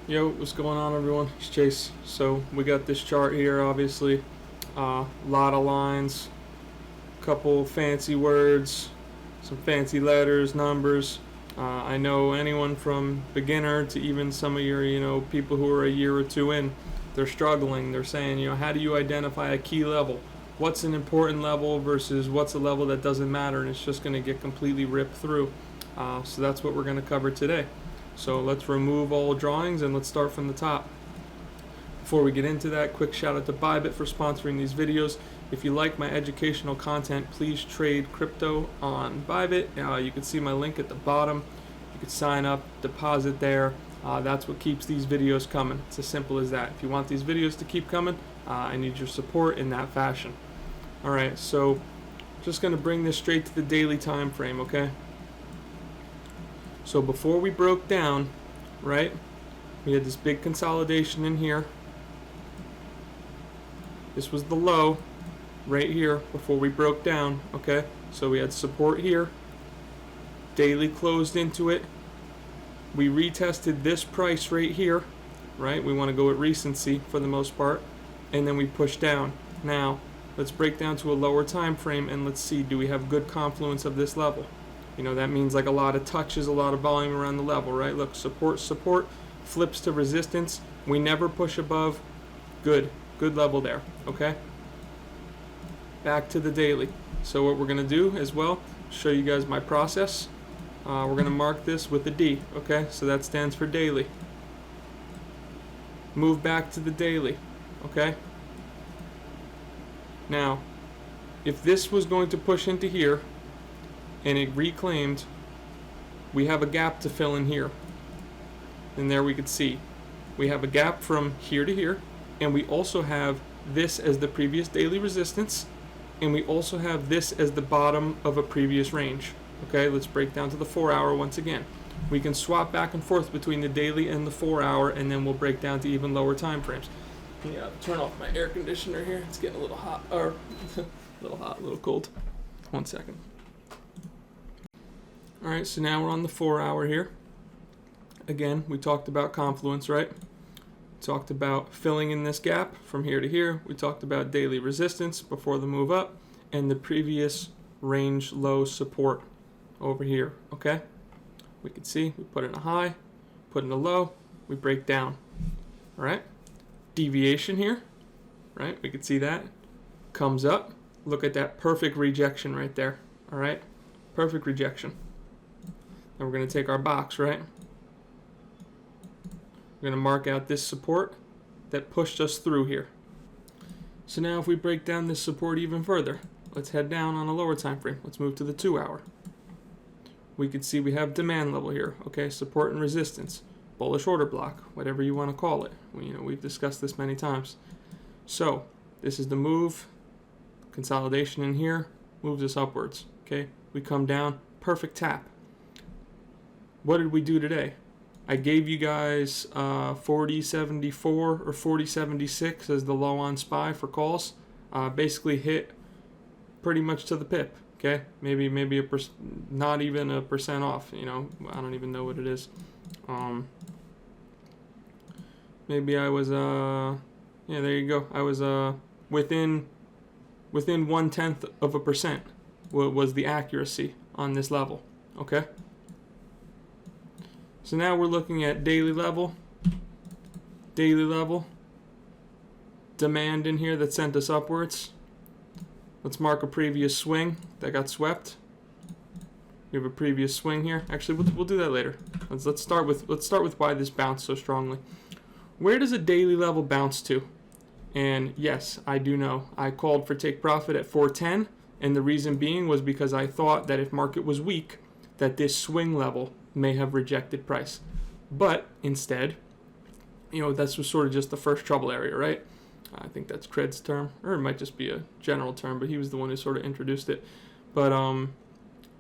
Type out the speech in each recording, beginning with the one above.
Yo, what's going on, everyone? It's Chase. So we got this chart here, obviously. Lot of lines, couple fancy words, some fancy letters, numbers. I know anyone from beginner to even some of your, people who are a year or two in, they're struggling. They're saying, how do you identify a key level? What's an important level versus what's a level that doesn't matter and it's just going to get completely ripped through. So that's what we're going to cover today. So let's remove all drawings and let's start from the top. Before we get into that, quick shout out to Bybit for sponsoring these videos. If you like my educational content, please trade crypto on Bybit. You can see my link at the bottom. You can sign up, deposit there. That's what keeps these videos coming. It's as simple as that. If you want these videos to keep coming, I need your support in that fashion. Alright, so just going to bring this straight to the daily time frame, okay? So before we broke down, right, we had this big consolidation in here. This was the low right here before we broke down, okay? So we had support here. Daily closed into it. We retested this price right here, right? We want to go at recency for the most part. And then we push down. Now, let's break down to a lower time frame and let's see, do we have good confluence of this level? That means like a lot of touches, a lot of volume around the level, right? Look, support, flips to resistance. We never push above. Good level there, okay? Back to the daily. So what we're going to do as well, show you guys my process. We're going to mark this with a D, okay? So that stands for daily. Move back to the daily, okay? Now, if this was going to push into here, and it reclaimed, we have a gap to fill in here. And there we could see we have a gap from here to here, and we also have this as the previous daily resistance, and we also have this as the bottom of a previous range. Okay, let's break down to the 4 hour once again. We can swap back and forth between the daily and the 4 hour, and then we'll break down to even lower time frames. Yeah, turn off my air conditioner here. It's getting a little hot, or a little cold. 1 second. Alright, so now we're on the 4 hour here. Again, we talked about confluence, right? Talked about filling in this gap from here to here. We talked about daily resistance before the move up and the previous range low support over here, okay? We can see we put in a high, put in a low, we break down. Alright? Deviation here, right? We can see that. Comes up. Look at that perfect rejection right there. Alright? Perfect rejection. And we're going to take our box, right? We're going to mark out this support that pushed us through here. So now if we break down this support even further, let's head down on a lower time frame. Let's move to the 2 hour. We can see we have demand level here, okay? Support and resistance, bullish order block, whatever you want to call it. We've discussed this many times. So this is the move, consolidation in here, moves us upwards, okay? We come down, perfect tap. What did we do today? I gave you guys 4074 or 4076 as the low on SPY for calls. Basically hit pretty much to the pip. Okay, maybe not even a percent off. I don't even know what it is. Maybe I was yeah, there you go. I was within 1/10 of a percent was the accuracy on this level. Okay. So now we're looking at daily level, demand in here that sent us upwards. Let's mark a previous swing that got swept. We have a previous swing here. Actually, we'll do that later. Let's start with why this bounced so strongly. Where does a daily level bounce to? And yes, I do know. I called for take profit at 410, and the reason being was because I thought that if market was weak, that this swing level may have rejected price. But instead, that's sort of just the first trouble area, right? I think that's Cred's term, or it might just be a general term, but he was the one who sort of introduced it. But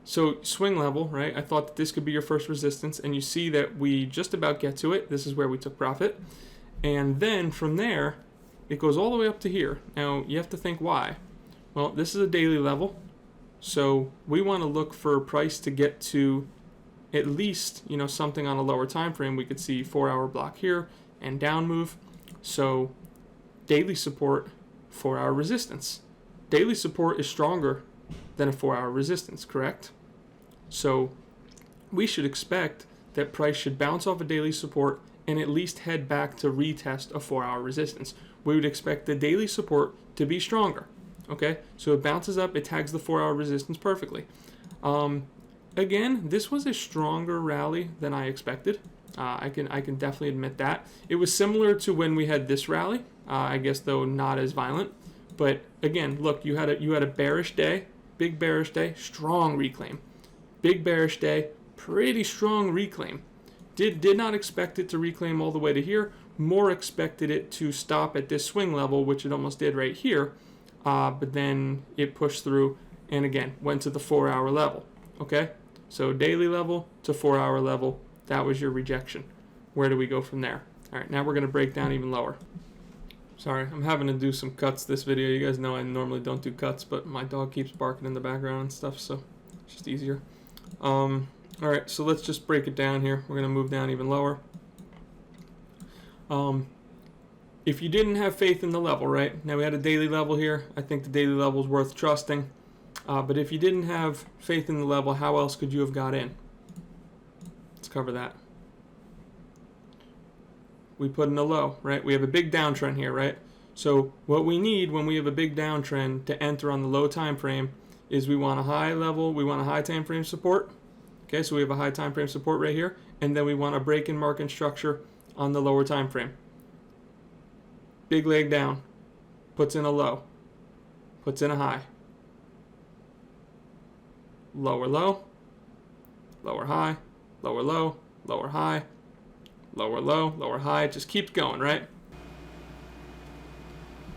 so swing level, right? I thought that this could be your first resistance, and you see that we just about get to it. This is where we took profit. And then from there, it goes all the way up to here. Now, you have to think why. Well, this is a daily level, so we want to look for a price to get to at least, you know, something on a lower time frame. We could see 4-hour block here and down move. So daily support, 4-hour resistance. Daily support is stronger than a 4-hour resistance, correct? So we should expect that price should bounce off a daily support and at least head back to retest a 4-hour resistance. We would expect the daily support to be stronger. Okay, so it bounces up, it tags the 4-hour resistance perfectly. Again, this was a stronger rally than I expected. I can definitely admit that. It was similar to when we had this rally, I guess, though not as violent. But again, look, you had a bearish day, big bearish day, strong reclaim. Big bearish day, pretty strong reclaim. Did not expect it to reclaim all the way to here. More expected it to stop at this swing level, which it almost did right here. But then it pushed through and again went to the 4-hour level. Okay, so daily level to 4-hour level, that was your rejection. Where do we go from there? All right, now we're going to break down even lower. Sorry, I'm having to do some cuts this video. You guys know I normally don't do cuts, but my dog keeps barking in the background and stuff, so it's just easier. All right, so let's just break it down here. We're going to move down even lower. If you didn't have faith in the level, right? Now we had a daily level here. I think the daily level is worth trusting. But if you didn't have faith in the level, how else could you have got in? Let's cover that. We put in a low, right? We have a big downtrend here, right? So what we need when we have a big downtrend to enter on the low time frame is we want a high level, we want a high time frame support. Okay, so we have a high time frame support right here, and then we want a break in market structure on the lower time frame. Big leg down, puts in a low, puts in a high. Lower low, lower high, lower low, lower high, lower low, lower high. It just keeps going, right?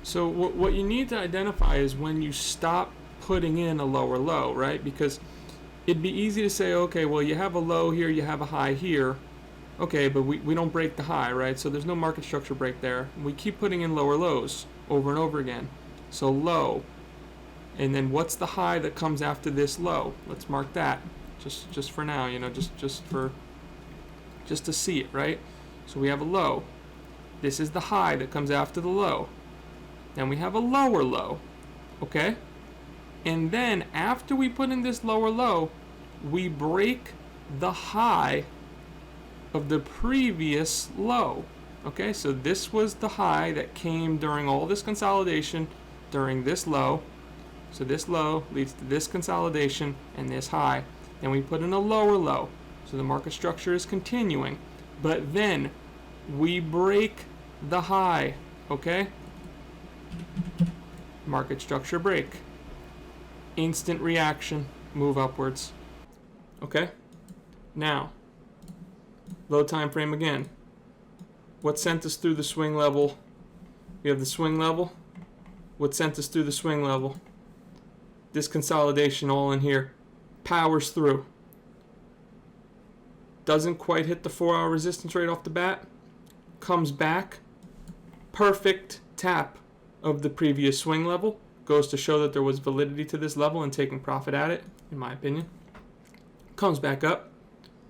So what you need to identify is when you stop putting in a lower low, right? Because it'd be easy to say, okay, well, you have a low here, you have a high here. Okay, but we don't break the high, right? So there's no market structure break there. We keep putting in lower lows over and over again. So low. And then what's the high that comes after this low? Let's mark that. Just for now, you know, just to see it, right? So we have a low. This is the high that comes after the low. Then we have a lower low. Okay? And then after we put in this lower low, we break the high of the previous low. Okay, so this was the high that came during all this consolidation during this low. So this low leads to this consolidation and this high. Then we put in a lower low. So the market structure is continuing. But then we break the high. Okay? Market structure break. Instant reaction, move upwards. Okay? Now, low time frame again. What sent us through the swing level? We have the swing level. What sent us through the swing level? This consolidation all in here. Powers through. Doesn't quite hit the 4-hour resistance rate off the bat. Comes back. Perfect tap of the previous swing level. Goes to show that there was validity to this level and taking profit at it, in my opinion. Comes back up.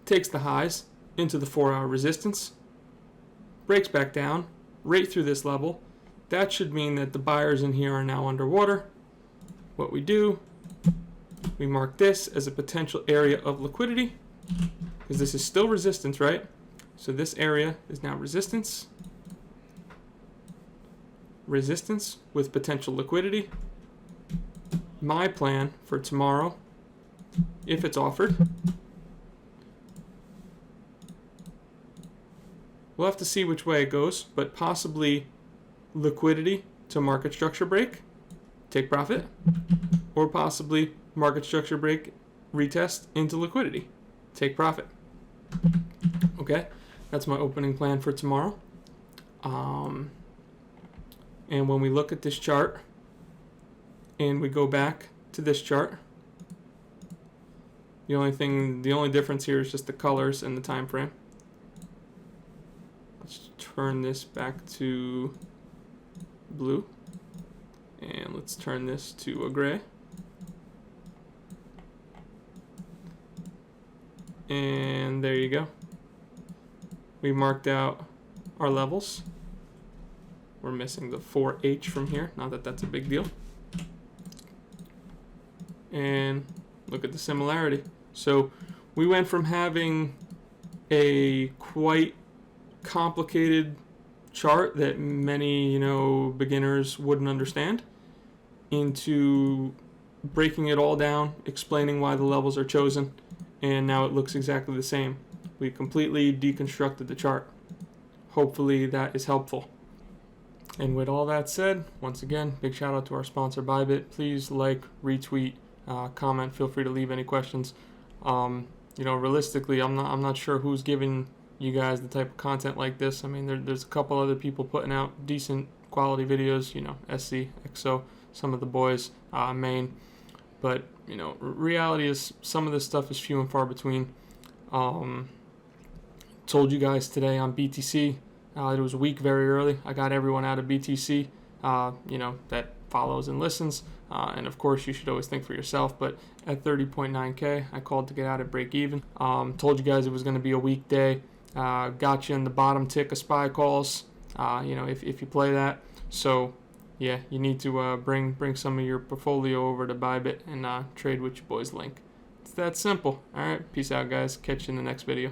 Takes the highs into the 4-hour resistance, breaks back down, right through this level. That should mean that the buyers in here are now underwater. What we do, we mark this as a potential area of liquidity, because this is still resistance, right? So this area is now resistance. Resistance with potential liquidity. My plan for tomorrow, if it's offered, we'll have to see which way it goes, but possibly liquidity to market structure break, take profit, or possibly market structure break, retest into liquidity, take profit. Okay, that's my opening plan for tomorrow. And when we look at this chart and we go back to this chart, the only difference here is just the colors and the time frame. Let's turn this back to blue, and let's turn this to a gray, and there you go. We marked out our levels. We're missing the 4H from here. Not that that's a big deal. And look at the similarity. So we went from having a quite complicated chart that many, beginners wouldn't understand into breaking it all down, explaining why the levels are chosen, and now it looks exactly the same. We completely deconstructed the chart. Hopefully that is helpful. And with all that said, once again, big shout out to our sponsor Bybit. Please like, retweet, comment. Feel free to leave any questions. Realistically, I'm not sure who's giving you guys the type of content like this. I mean, there's a couple other people putting out decent quality videos. SC, XO, some of the boys, Main. But reality is some of this stuff is few and far between. Told you guys today on BTC. It was a week very early. I got everyone out of BTC, that follows and listens. And of course, you should always think for yourself. But at 30.9K, I called to get out at break even. Told you guys it was going to be a weekday. Got you in the bottom tick of SPY calls, if you play that. So, yeah, you need to bring some of your portfolio over to Bybit and trade with your boys Link. It's that simple. All right, peace out, guys. Catch you in the next video.